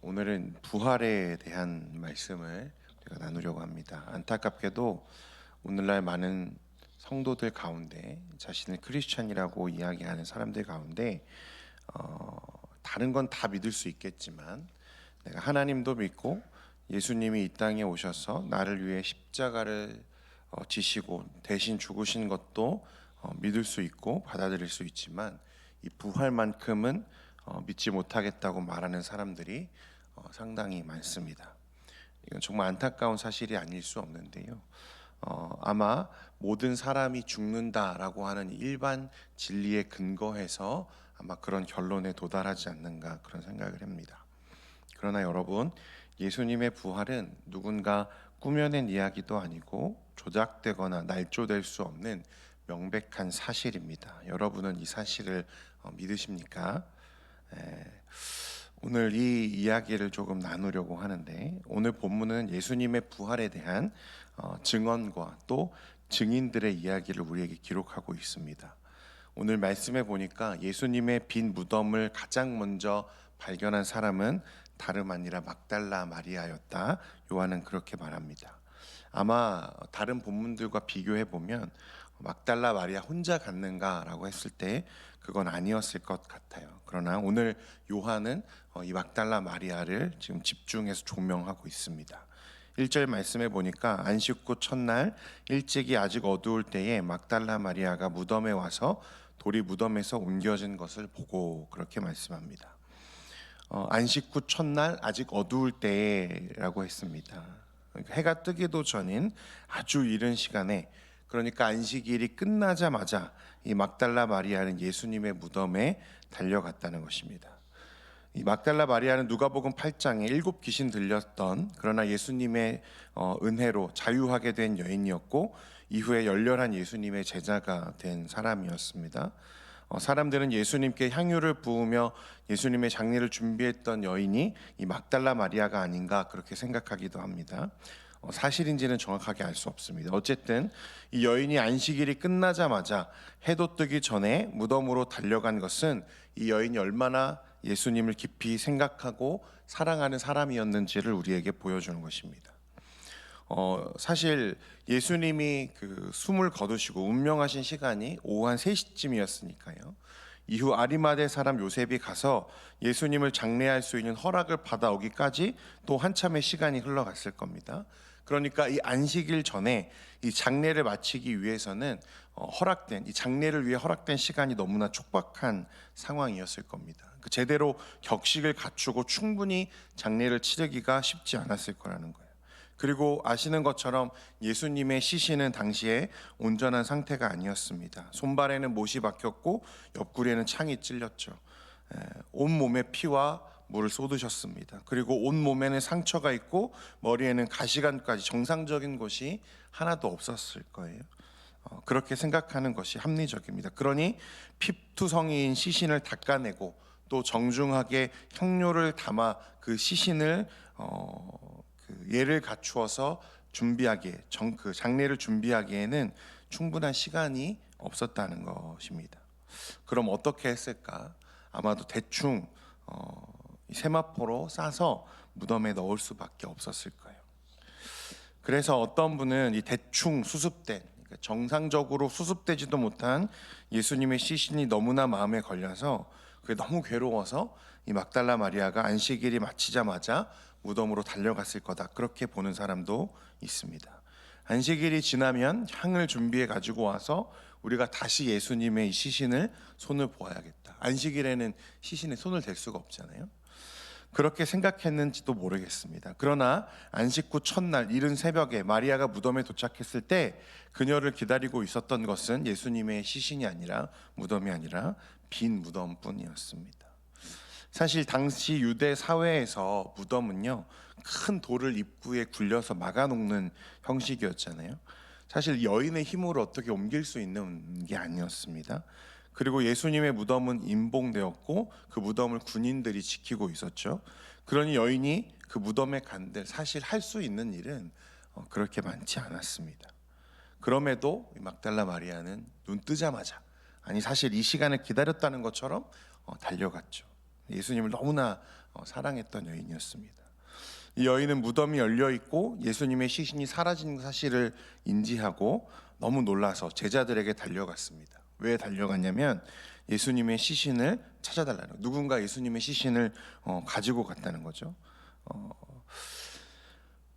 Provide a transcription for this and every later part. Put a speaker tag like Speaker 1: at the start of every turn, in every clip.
Speaker 1: 오늘은 부활에 대한 말씀을 우리가 나누려고 합니다. 안타깝게도 오늘날 많은 성도들 가운데 자신을 크리스찬이라고 이야기하는 사람들 가운데 다른 건 다 믿을 수 있겠지만 내가 하나님도 믿고 예수님이 이 땅에 오셔서 나를 위해 십자가를 지시고 대신 죽으신 것도 믿을 수 있고 받아들일 수 있지만 이 부활만큼은 믿지 못하겠다고 말하는 사람들이 상당히 많습니다. 이건 정말 안타까운 사실이 아닐 수 없는데요. 아마 모든 사람이 죽는다라고 하는 일반 진리에 근거해서 아마 그런 결론에 도달하지 않는가 그런 생각을 합니다. 그러나 여러분, 예수님의 부활은 누군가 꾸며낸 이야기도 아니고 조작되거나 날조될 수 없는 명백한 사실입니다. 여러분은 이 사실을 믿으십니까? 오늘 이 이야기를 조금 나누려고 하는데, 오늘 본문은 예수님의 부활에 대한 증언과 또 증인들의 이야기를 우리에게 기록하고 있습니다. 오늘 말씀에 보니까 예수님의 빈 무덤을 가장 먼저 발견한 사람은 다름 아니라 막달라 마리아였다. 요한은 그렇게 말합니다. 아마 다른 본문들과 비교해 보면 막달라 마리아 혼자 갔는가라고 했을 때 그건 아니었을 것 같아요. 그러나 오늘 요한은 이 막달라 마리아를 지금 집중해서 조명하고 있습니다. 1절 말씀에 보니까 안식 후 첫날 일찍이 아직 어두울 때에 막달라 마리아가 무덤에 와서 돌이 무덤에서 옮겨진 것을 보고 그렇게 말씀합니다. 안식 후 첫날 아직 어두울 때라고 했습니다. 그러니까 해가 뜨기도 전인 아주 이른 시간에, 그러니까 안식일이 끝나자마자 이 막달라 마리아는 예수님의 무덤에 달려갔다는 것입니다. 이 막달라 마리아는 누가복음 8장에 7 귀신 들렸던, 그러나 예수님의 은혜로 자유하게 된 여인이었고 이후에 열렬한 예수님의 제자가 된 사람이었습니다. 사람들은 예수님께 향유를 부으며 예수님의 장례를 준비했던 여인이 이 막달라 마리아가 아닌가 그렇게 생각하기도 합니다. 사실인지는 정확하게 알 수 없습니다. 어쨌든 이 여인이 안식일이 끝나자마자 해도 뜨기 전에 무덤으로 달려간 것은 이 여인이 얼마나 예수님을 깊이 생각하고 사랑하는 사람이었는지를 우리에게 보여주는 것입니다. 사실 예수님이 그 숨을 거두시고 운명하신 시간이 오후 한 3시쯤이었으니까요. 이후 아리마대 사람 요셉이 가서 예수님을 장례할 수 있는 허락을 받아오기까지 또 한참의 시간이 흘러갔을 겁니다. 그러니까 이 안식일 전에 이 장례를 마치기 위해서는 이 장례를 위해 허락된 시간이 너무나 촉박한 상황이었을 겁니다. 제대로 격식을 갖추고 충분히 장례를 치르기가 쉽지 않았을 거라는 거예요. 그리고 아시는 것처럼 예수님의 시신은 당시에 온전한 상태가 아니었습니다. 손발에는 못이 박혔고 옆구리에는 창이 찔렸죠. 온몸에 피와 물을 쏟으셨습니다. 그리고 온몸에는 상처가 있고 머리에는 가시관까지 정상적인 것이 하나도 없었을 거예요. 그렇게 생각하는 것이 합리적입니다. 그러니 피투성이인 시신을 닦아내고 또 정중하게 향료를 담아 그 시신을 예를 갖추어서 그 장례를 준비하기에는 충분한 시간이 없었다는 것입니다. 그럼 어떻게 했을까? 아마도 대충 세마포로 싸서 무덤에 넣을 수밖에 없었을 거예요. 그래서 어떤 분은 이 대충 수습된, 그러니까 정상적으로 수습되지도 못한 예수님의 시신이 너무나 마음에 걸려서 그게 너무 괴로워서 이 막달라 마리아가 안식일이 마치자마자 무덤으로 달려갔을 거다, 그렇게 보는 사람도 있습니다. 안식일이 지나면 향을 준비해 가지고 와서 우리가 다시 예수님의 이 시신을 손을 보아야겠다. 안식일에는 시신에 손을 댈 수가 없잖아요. 그렇게 생각했는지도 모르겠습니다. 그러나 안식 후 첫날 이른 새벽에 마리아가 무덤에 도착했을 때 그녀를 기다리고 있었던 것은 예수님의 시신이 아니라, 무덤이 아니라 빈 무덤뿐이었습니다. 사실 당시 유대 사회에서 무덤은요, 큰 돌을 입구에 굴려서 막아놓는 형식이었잖아요. 사실 여인의 힘으로 어떻게 옮길 수 있는 게 아니었습니다. 그리고 예수님의 무덤은 임봉되었고 그 무덤을 군인들이 지키고 있었죠. 그러니 여인이 그 무덤에 간들 사실 할 수 있는 일은 그렇게 많지 않았습니다. 그럼에도 막달라 마리아는 눈 뜨자마자, 아니 사실 이 시간을 기다렸다는 것처럼 달려갔죠. 예수님을 너무나 사랑했던 여인이었습니다. 이 여인은 무덤이 열려 있고 예수님의 시신이 사라진 사실을 인지하고 너무 놀라서 제자들에게 달려갔습니다. 왜 달려갔냐면 예수님의 시신을 찾아달라는, 누군가 예수님의 시신을 가지고 갔다는 거죠.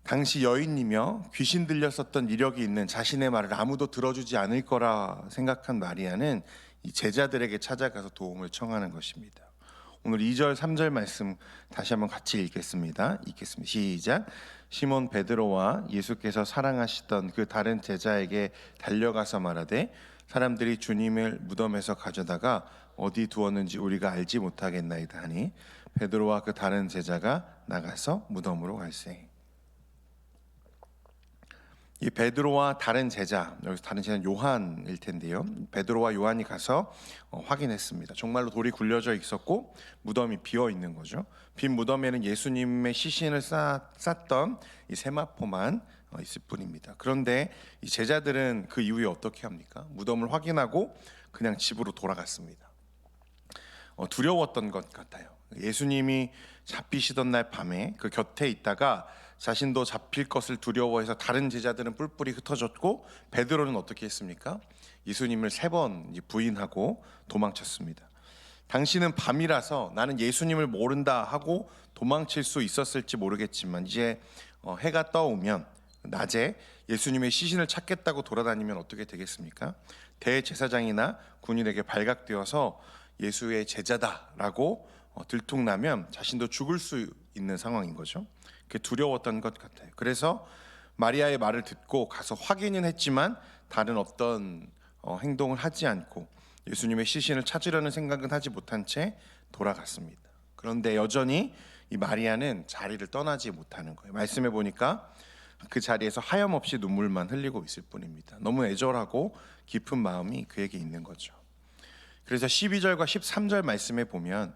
Speaker 1: 당시 여인이며 귀신 들렸었던 이력이 있는 자신의 말을 아무도 들어주지 않을 거라 생각한 마리아는 이 제자들에게 찾아가서 도움을 청하는 것입니다. 오늘 2절 3절 말씀 다시 한번 같이 읽겠습니다. 시작. 시몬 베드로와 예수께서 사랑하시던 그 다른 제자에게 달려가서 말하되 사람들이 주님을 무덤에서 가져다가 어디 두었는지 우리가 알지 못하겠나이다 하니 베드로와 그 다른 제자가 나가서 무덤으로 갈세. 이 베드로와 다른 제자, 여기서 다른 제자는 요한일 텐데요. 베드로와 요한이 가서 확인했습니다. 정말로 돌이 굴려져 있었고 무덤이 비어 있는 거죠. 빈 무덤에는 예수님의 시신을 쌌던 이 세마포만 있을 뿐입니다. 그런데 이 제자들은 그 이후에 어떻게 합니까? 무덤을 확인하고 그냥 집으로 돌아갔습니다. 두려웠던 것 같아요. 예수님이 잡히시던 날 밤에 그 곁에 있다가 자신도 잡힐 것을 두려워해서 다른 제자들은 뿔뿔이 흩어졌고 베드로는 어떻게 했습니까? 예수님을 3번 부인하고 도망쳤습니다. 당신은 밤이라서 나는 예수님을 모른다 하고 도망칠 수 있었을지 모르겠지만 이제 해가 떠오면 낮에 예수님의 시신을 찾겠다고 돌아다니면 어떻게 되겠습니까? 대제사장이나 군인에게 발각되어서 예수의 제자다라고 들통나면 자신도 죽을 수 있는 상황인 거죠. 그게 두려웠던 것 같아요. 그래서 마리아의 말을 듣고 가서 확인은 했지만 다른 어떤 행동을 하지 않고 예수님의 시신을 찾으려는 생각은 하지 못한 채 돌아갔습니다. 그런데 여전히 이 마리아는 자리를 떠나지 못하는 거예요. 말씀해 보니까 그 자리에서 하염없이 눈물만 흘리고 있을 뿐입니다. 너무 애절하고 깊은 마음이 그에게 있는 거죠. 그래서 12절과 13절 말씀에 보면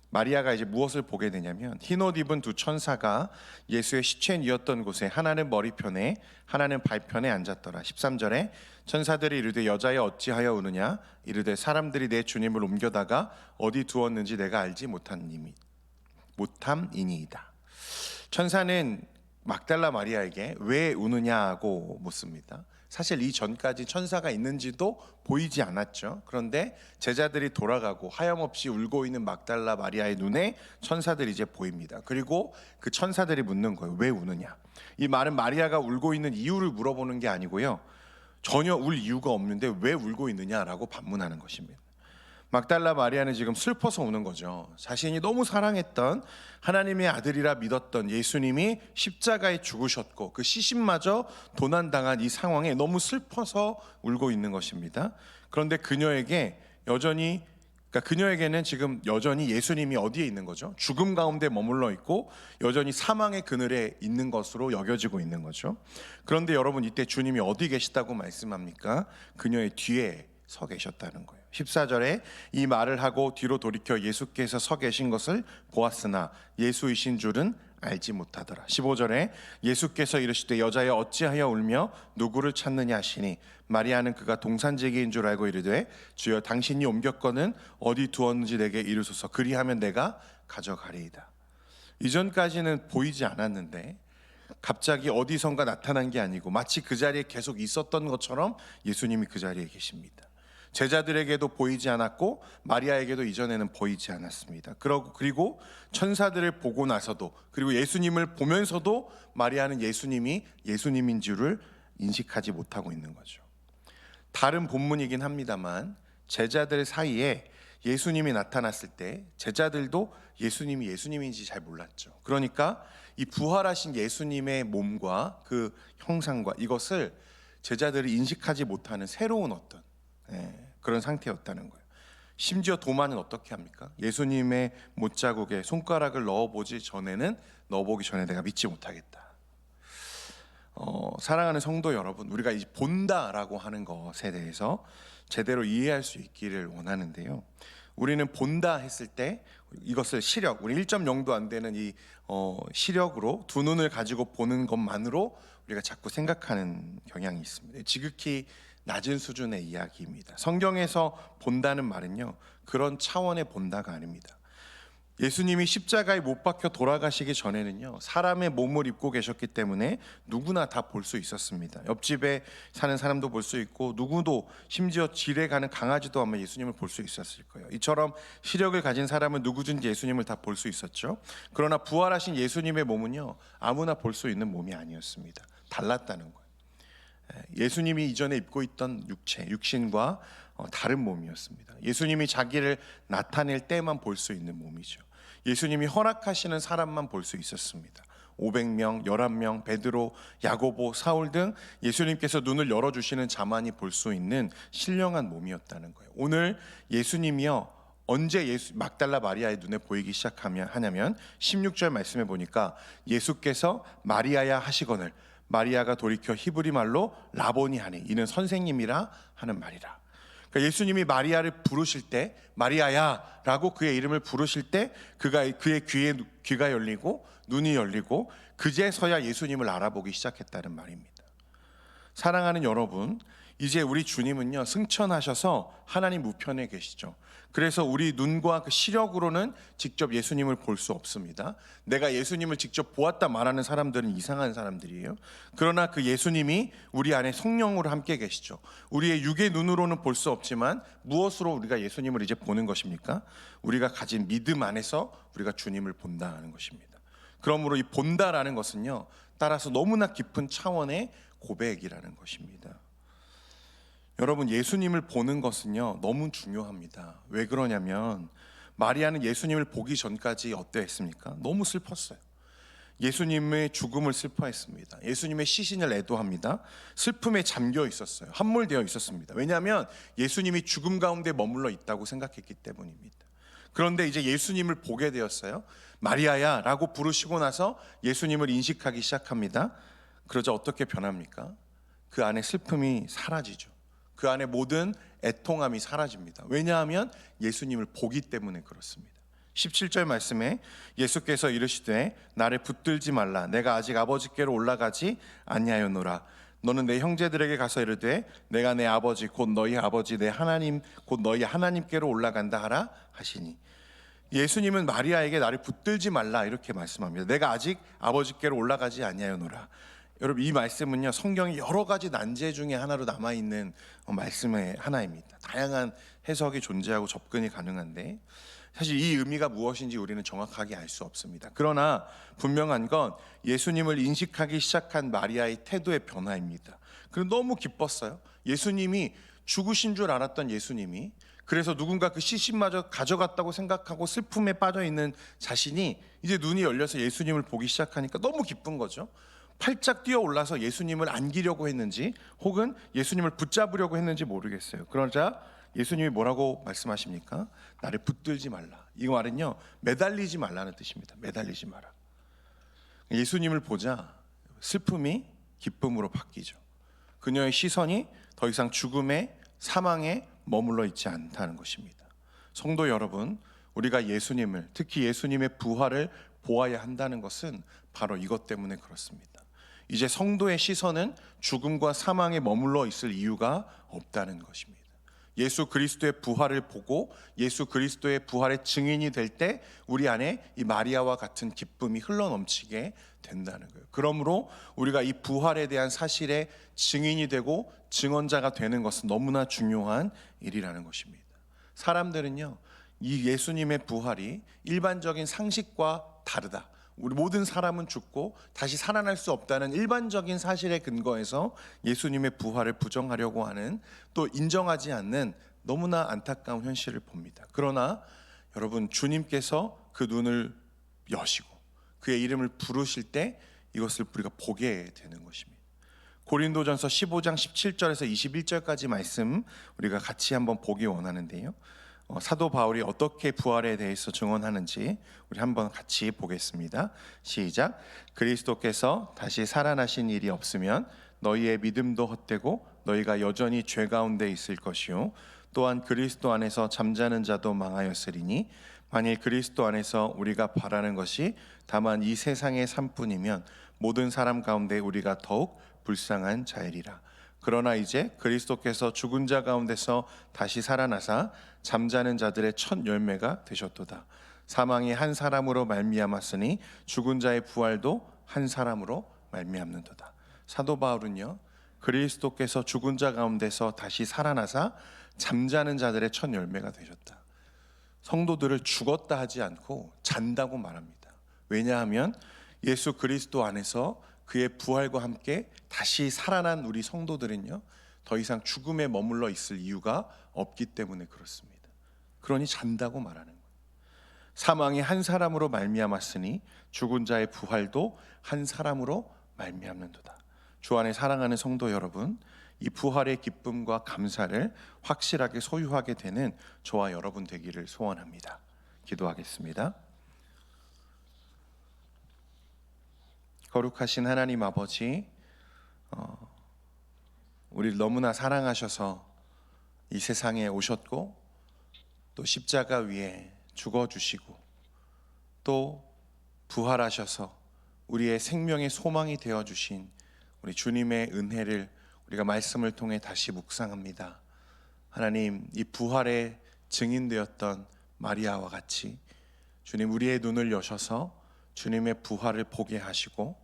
Speaker 1: 마리아가 이제 무엇을 보게 되냐면 흰 옷 입은 2 천사가 예수의 시체에 뉘었던 곳에 하나는 머리편에 하나는 발편에 앉았더라. 13절에 천사들이 이르되 여자여 어찌하여 우느냐 이르되 사람들이 내 주님을 옮겨다가 어디 두었는지 내가 알지 못함이니이다. 천사는 막달라 마리아에게 왜 우느냐고 묻습니다. 사실 이 전까지 천사가 있는지도 보이지 않았죠. 그런데 제자들이 돌아가고 하염없이 울고 있는 막달라 마리아의 눈에 천사들이 이제 보입니다. 그리고 그 천사들이 묻는 거예요. 왜 우느냐? 이 말은 마리아가 울고 있는 이유를 물어보는 게 아니고요. 전혀 울 이유가 없는데 왜 울고 있느냐라고 반문하는 것입니다. 막달라 마리아는 지금 슬퍼서 우는 거죠. 자신이 너무 사랑했던 하나님의 아들이라 믿었던 예수님이 십자가에 죽으셨고 그 시신마저 도난당한 이 상황에 너무 슬퍼서 울고 있는 것입니다. 그런데 그녀에게는 지금 여전히 예수님이 어디에 있는 거죠? 죽음 가운데 머물러 있고 여전히 사망의 그늘에 있는 것으로 여겨지고 있는 거죠. 그런데 여러분, 이때 주님이 어디 계시다고 말씀합니까? 그녀의 뒤에 서 계셨다는 거예요. 14절에 이 말을 하고 뒤로 돌이켜 예수께서 서 계신 것을 보았으나 예수이신 줄은 알지 못하더라. 15절에 예수께서 이르시되 여자여 어찌하여 울며 누구를 찾느냐 하시니 마리아는 그가 동산제기인 줄 알고 이르되 주여 당신이 옮겼거는 어디 두었는지 내게 이르소서 그리하면 내가 가져가리이다. 이전까지는 보이지 않았는데 갑자기 어디선가 나타난 게 아니고 마치 그 자리에 계속 있었던 것처럼 예수님이 그 자리에 계십니다. 제자들에게도 보이지 않았고 마리아에게도 이전에는 보이지 않았습니다. 그리고 천사들을 보고 나서도, 그리고 예수님을 보면서도 마리아는 예수님이 예수님인 줄을 인식하지 못하고 있는 거죠. 다른 본문이긴 합니다만 제자들 사이에 예수님이 나타났을 때 제자들도 예수님이 예수님인지 잘 몰랐죠. 그러니까 이 부활하신 예수님의 몸과 그 형상과 이것을 제자들이 인식하지 못하는 새로운 어떤 그런 상태였다는 거예요. 심지어 도마는 어떻게 합니까? 예수님의 못자국에 손가락을 넣어보기 전에 내가 믿지 못하겠다. 사랑하는 성도 여러분, 우리가 이 본다라고 하는 것에 대해서 제대로 이해할 수 있기를 원하는데요. 우리는 본다 했을 때 이것을 시력, 우리 1.0도 안 되는 이 시력으로 두 눈을 가지고 보는 것만으로 우리가 자꾸 생각하는 경향이 있습니다. 지극히 낮은 수준의 이야기입니다. 성경에서 본다는 말은요, 그런 차원의 본다가 아닙니다. 예수님이 십자가에 못 박혀 돌아가시기 전에는요, 사람의 몸을 입고 계셨기 때문에 누구나 다 볼 수 있었습니다. 옆집에 사는 사람도 볼 수 있고, 누구도, 심지어 길에 가는 강아지도 아마 예수님을 볼 수 있었을 거예요. 이처럼 시력을 가진 사람은 누구든지 예수님을 다 볼 수 있었죠. 그러나 부활하신 예수님의 몸은요, 아무나 볼 수 있는 몸이 아니었습니다. 달랐다는 거예요. 예수님이 이전에 입고 있던 육신과 다른 몸이었습니다. 예수님이 자기를 나타낼 때만 볼 수 있는 몸이죠. 예수님이 허락하시는 사람만 볼 수 있었습니다. 500명, 11명, 베드로, 야고보, 사울 등 예수님께서 눈을 열어주시는 자만이 볼 수 있는 신령한 몸이었다는 거예요. 오늘 예수님이요, 언제 막달라 마리아의 눈에 보이기 시작하냐면 16절 말씀에 보니까 예수께서 마리아야 하시거늘 마리아가 돌이켜 히브리 말로 라보니 하니 이는 선생님이라 하는 말이라. 그러니까 예수님이 마리아를 부르실 때 마리아야 라고 그의 이름을 부르실 때 그의 귀가 열리고 눈이 열리고 그제서야 예수님을 알아보기 시작했다는 말입니다. 사랑하는 여러분, 이제 우리 주님은요, 승천하셔서 하나님 우편에 계시죠. 그래서 우리 눈과 그 시력으로는 직접 예수님을 볼 수 없습니다. 내가 예수님을 직접 보았다 말하는 사람들은 이상한 사람들이에요. 그러나 그 예수님이 우리 안에 성령으로 함께 계시죠. 우리의 육의 눈으로는 볼 수 없지만 무엇으로 우리가 예수님을 이제 보는 것입니까? 우리가 가진 믿음 안에서 우리가 주님을 본다는 것입니다. 그러므로 이 본다라는 것은요, 따라서 너무나 깊은 차원의 고백이라는 것입니다. 여러분, 예수님을 보는 것은요, 너무 중요합니다. 왜 그러냐면 마리아는 예수님을 보기 전까지 어떠했습니까? 너무 슬펐어요. 예수님의 죽음을 슬퍼했습니다. 예수님의 시신을 애도합니다. 슬픔에 잠겨 있었어요. 함몰되어 있었습니다. 왜냐하면 예수님이 죽음 가운데 머물러 있다고 생각했기 때문입니다. 그런데 이제 예수님을 보게 되었어요. 마리아야 라고 부르시고 나서 예수님을 인식하기 시작합니다. 그러자 어떻게 변합니까? 그 안에 슬픔이 사라지죠. 그 안에 모든 애통함이 사라집니다. 왜냐하면 예수님을 보기 때문에 그렇습니다. 17절 말씀에 예수께서 이르시되 나를 붙들지 말라. 내가 아직 아버지께로 올라가지 아니하였노라. 너는 내 형제들에게 가서 이르되 내가 내 아버지 곧 너희 아버지 내 하나님 곧 너희 하나님께로 올라간다 하라 하시니, 예수님은 마리아에게 나를 붙들지 말라 이렇게 말씀합니다. 내가 아직 아버지께로 올라가지 아니하였노라. 여러분, 이 말씀은요, 성경의 여러 가지 난제 중에 하나로 남아있는 말씀의 하나입니다. 다양한 해석이 존재하고 접근이 가능한데 사실 이 의미가 무엇인지 우리는 정확하게 알 수 없습니다. 그러나 분명한 건 예수님을 인식하기 시작한 마리아의 태도의 변화입니다. 그리고 너무 기뻤어요. 예수님이 죽으신 줄 알았던 예수님이, 그래서 누군가 그 시신마저 가져갔다고 생각하고 슬픔에 빠져있는 자신이 이제 눈이 열려서 예수님을 보기 시작하니까 너무 기쁜 거죠. 팔짝 뛰어 올라서 예수님을 안기려고 했는지 혹은 예수님을 붙잡으려고 했는지 모르겠어요. 그러자 예수님이 뭐라고 말씀하십니까? 나를 붙들지 말라. 이 말은요, 매달리지 말라는 뜻입니다. 매달리지 마라. 예수님을 보자 슬픔이 기쁨으로 바뀌죠. 그녀의 시선이 더 이상 죽음에 사망에 머물러 있지 않다는 것입니다. 성도 여러분, 우리가 예수님을, 특히 예수님의 부활을 보아야 한다는 것은 바로 이것 때문에 그렇습니다. 이제 성도의 시선은 죽음과 사망에 머물러 있을 이유가 없다는 것입니다. 예수 그리스도의 부활을 보고 예수 그리스도의 부활의 증인이 될 때 우리 안에 이 마리아와 같은 기쁨이 흘러넘치게 된다는 거예요. 그러므로 우리가 이 부활에 대한 사실의 증인이 되고 증언자가 되는 것은 너무나 중요한 일이라는 것입니다. 사람들은요, 이 예수님의 부활이 일반적인 상식과 다르다, 우리 모든 사람은 죽고 다시 살아날 수 없다는 일반적인 사실에 근거해서 예수님의 부활을 부정하려고 하는, 또 인정하지 않는 너무나 안타까운 현실을 봅니다. 그러나 여러분, 주님께서 그 눈을 여시고 그의 이름을 부르실 때 이것을 우리가 보게 되는 것입니다. 고린도전서 15장 17절에서 21절까지 말씀 우리가 같이 한번 보기 원하는데요, 사도 바울이 어떻게 부활에 대해서 증언하는지 우리 한번 같이 보겠습니다. 시작. 그리스도께서 다시 살아나신 일이 없으면 너희의 믿음도 헛되고 너희가 여전히 죄 가운데 있을 것이요, 또한 그리스도 안에서 잠자는 자도 망하였으리니 만일 그리스도 안에서 우리가 바라는 것이 다만 이 세상의 삶뿐이면 모든 사람 가운데 우리가 더욱 불쌍한 자이리라. 그러나 이제 그리스도께서 죽은 자 가운데서 다시 살아나사 잠자는 자들의 첫 열매가 되셨도다. 사망이 한 사람으로 말미암았으니 죽은 자의 부활도 한 사람으로 말미암는도다. 사도 바울은요, 그리스도께서 죽은 자 가운데서 다시 살아나사 잠자는 자들의 첫 열매가 되셨다. 성도들을 죽었다 하지 않고 잔다고 말합니다. 왜냐하면 예수 그리스도 안에서 그의 부활과 함께 다시 살아난 우리 성도들은요, 더 이상 죽음에 머물러 있을 이유가 없기 때문에 그렇습니다. 그러니 잔다고 말하는 거예요. 사망이 한 사람으로 말미암았으니 죽은 자의 부활도 한 사람으로 말미암는도다. 주 안에 사랑하는 성도 여러분, 이 부활의 기쁨과 감사를 확실하게 소유하게 되는 저와 여러분 되기를 소원합니다. 기도하겠습니다. 거룩하신 하나님 아버지, 우리를 너무나 사랑하셔서 이 세상에 오셨고 또 십자가 위에 죽어주시고 또 부활하셔서 우리의 생명의 소망이 되어주신 우리 주님의 은혜를 우리가 말씀을 통해 다시 묵상합니다. 하나님, 이 부활의 증인되었던 마리아와 같이 주님, 우리의 눈을 여셔서 주님의 부활을 보게 하시고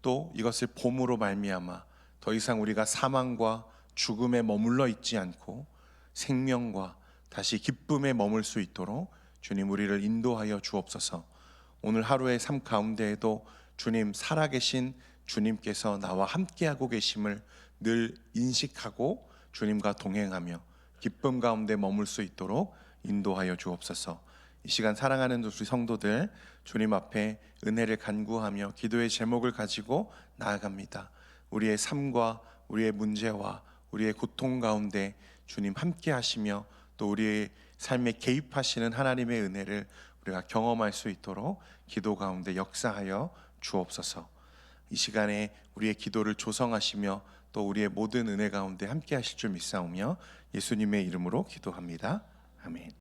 Speaker 1: 또 이것을 봄으로 말미암아 더 이상 우리가 사망과 죽음에 머물러 있지 않고 생명과 다시 기쁨에 머물 수 있도록 주님, 우리를 인도하여 주옵소서. 오늘 하루의 삶 가운데에도 주님, 살아계신 주님께서 나와 함께하고 계심을 늘 인식하고 주님과 동행하며 기쁨 가운데 머물 수 있도록 인도하여 주옵소서. 이 시간 사랑하는 우리 성도들, 주님 앞에 은혜를 간구하며 기도의 제목을 가지고 나아갑니다. 우리의 삶과 우리의 문제와 우리의 고통 가운데 주님 함께 하시며 또 우리의 삶에 개입하시는 하나님의 은혜를 우리가 경험할 수 있도록 기도 가운데 역사하여 주옵소서. 이 시간에 우리의 기도를 조성하시며 또 우리의 모든 은혜 가운데 함께 하실 줄 믿사오며 예수님의 이름으로 기도합니다. 아멘.